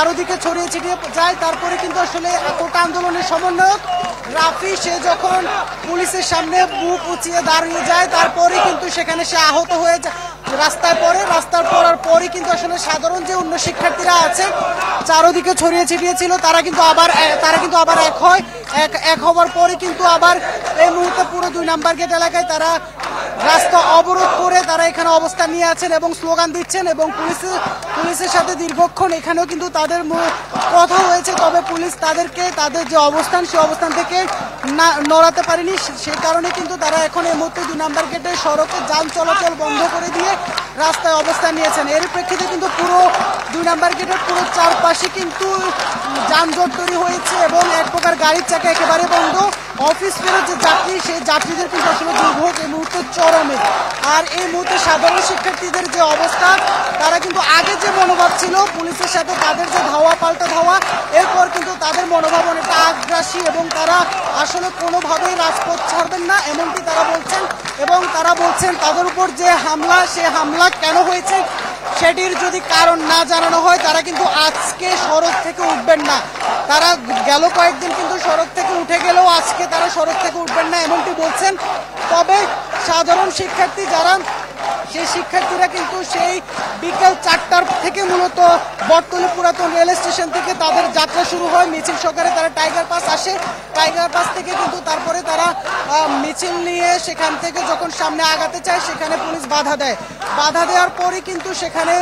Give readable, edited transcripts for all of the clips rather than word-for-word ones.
চারদিকে ছড়িয়ে ছিটিয়ে যায়। তারপরে কিন্তু আসলে কোটা আন্দোলনের সমন্বয়ক রাফি সে যখন পুলিশের সামনে বুক উঁচিয়ে দাঁড়িয়ে যায় তারপরে কিন্তু সেখানে সে আহত হয়ে যায় রাস্তায় পড়ে। রাস্তার পড়ার পরই কিন্তু আসলে সাধারণ যে অন্য শিক্ষার্থীরা আছে চারদিকে ছড়িয়ে ছিটিয়ে ছিল তারা কিন্তু আবার এক হওয়ার পরে কিন্তু আবার এই মুহূর্তে পুরো 2 নাম্বার গেট এলাকায় তারা রাস্তা অবরোধ করে তারা এখানে অবস্থান নিয়ে আছেন এবং স্লোগান দিচ্ছেন এবং পুলিশের সাথে দীর্ঘক্ষণ এখানেও কিন্তু তাদের কথা হয়েছে। তবে পুলিশ তাদের যে অবস্থান সেই অবস্থান থেকে নড়াতে পারেনি। সেই কারণে কিন্তু তারা এখন এই মুহূর্তে 2 নাম্বার গেটে সড়কে যান চলাচল বন্ধ করে দিয়ে রাস্তায় অবস্থান নিয়েছেন। এর প্রেক্ষিতে কিন্তু পুরো 2 নাম্বার গেটের পুরো চারপাশে কিন্তু যানজট তৈরি হয়েছে এবং এক প্রকার গাড়ির চাকা একেবারে বন্ধ। অফিস ফেরত যে যাত্রী সেই যাত্রীদের কিন্তু আসলে দুর্ভোগ এই মুহূর্তে চরমে। আর এই মুহূর্তে সাধারণ শিক্ষার্থীদের যে অবস্থা তারা কিন্তু আগে যে মনোভাব ছিল পুলিশের সাথে তাদের যে ধাওয়া পাল্টা ধাওয়া এরপর কিন্তু তাদের মনোভাব অনেকটা আগ্রাসী এবং তারা আসলে কোনোভাবেই রাজপথ ছাড়বেন না এমনটি তারা বলছেন। এবং তারা বলছেন তাদের উপর যে হামলা সে হামলা কেন হয়েছে সেটির যদি কারণ না জানানো হয় তারা কিন্তু আজকে সড়ক থেকে উঠবেন না। তারা গেল কয়েকদিন কিন্তু সড়ক থেকে উঠে গেলেও আজকে তারা সড়ক থেকে উঠবেন না এমনটি বলছেন। তবে সাধারণ শিক্ষার্থী যারা সেই শিক্ষার্থীরা কিন্তু সেই বিকেল 4টার থেকে মূলত বটতলী পুরাতন রেল স্টেশন থেকে তাদের যাত্রা শুরু হয়। মিছিল সহকারে তারা টাইগার পাস আসে। টাইগার পাস থেকে কিন্তু তারপরে তারা মিছিল নিয়ে সেখান থেকে যখন সামনে আগাতে চায় সেখানে পুলিশ বাধা দেয়। বাধা দেওয়ার পরে কিন্তু সেখানে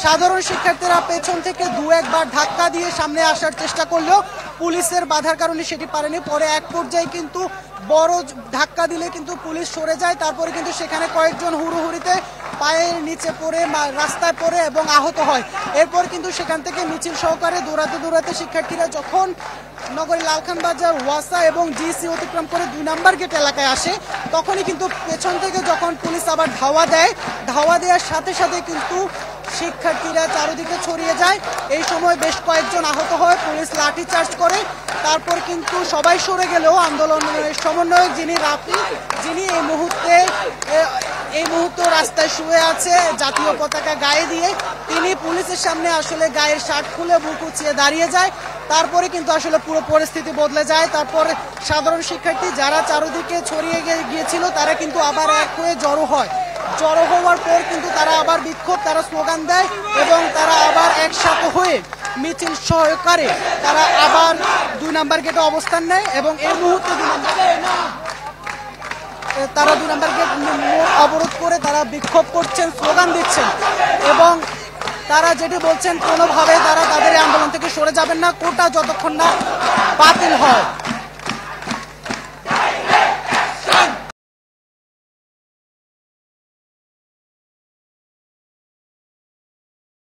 সাধারণ শিক্ষার্থীরা পেছন থেকে 2-1 বার ধাক্কা দিয়ে সামনে আসার চেষ্টা করলেও পুলিশের বাধার কারণে সেটি পারেনি। পরে এক পর্যায়ে কিন্তু বড় ধাক্কা দিলে কিন্তু পুলিশ সরে যায়। তারপরে কিন্তু সেখানে কয়েকজন হুড়োহুড়িতে পায়ের নিচে পড়ে রাস্তায় পড়ে এবং আহত হয়। এরপর কিন্তু সেখান থেকে মিছিল সহকারে দৌড়াতে শিক্ষার্থীরা যখন নগরী লালখান বাজার ওয়াসা এবং জিসি অতিক্রম করে 2 নাম্বার গেট এলাকায় আসে তখনই কিন্তু পেছন থেকে যখন পুলিশ আবার ধাওয়া দেওয়ার সাথে সাথে কিন্তু শিক্ষার্থীরা চারিদিকে ছড়িয়ে যায়। এই সময় বেশ কয়েকজন আহত হয়, পুলিশ লাঠি চার্জ করে। তারপর কিন্তু সবাই সরে গেলেও আন্দোলনের সমন্বয়ক যিনি রাফি যিনি এই মুহূর্তে রাস্তায় শুয়ে আছে জাতীয় পতাকা গায়ে দিয়ে তিনি পুলিশের সামনে আসলে গায়ের শার্ট খুলে বুক উঁচিয়ে দাঁড়িয়ে যায়। তারপরে কিন্তু আসলে পুরো পরিস্থিতি বদলে যায়। তারপরে সাধারণ শিক্ষার্থী যারা চারিদিকে ছড়িয়ে গিয়েছিল তারা কিন্তু আবার এক হয়ে জড়ো হওয়ার পর কিন্তু তারা আবার বিক্ষোভ তারা স্লোগান দেয় এবং তারা আবার একসাথে হয়ে মিছিল সহকারে তারা আবার 2 নাম্বার গেটে অবস্থান নেয় এবং এই মুহূর্তে 2 নাম্বার গেট অবরোধ করে তারা বিক্ষোভ করছেন, স্লোগান দিচ্ছেন এবং তারা যেটি বলছেন কোনোভাবে তারা তাদের আন্দোলন থেকে সরে যাবেন না কোটা যতক্ষণ না বাতিল হয়।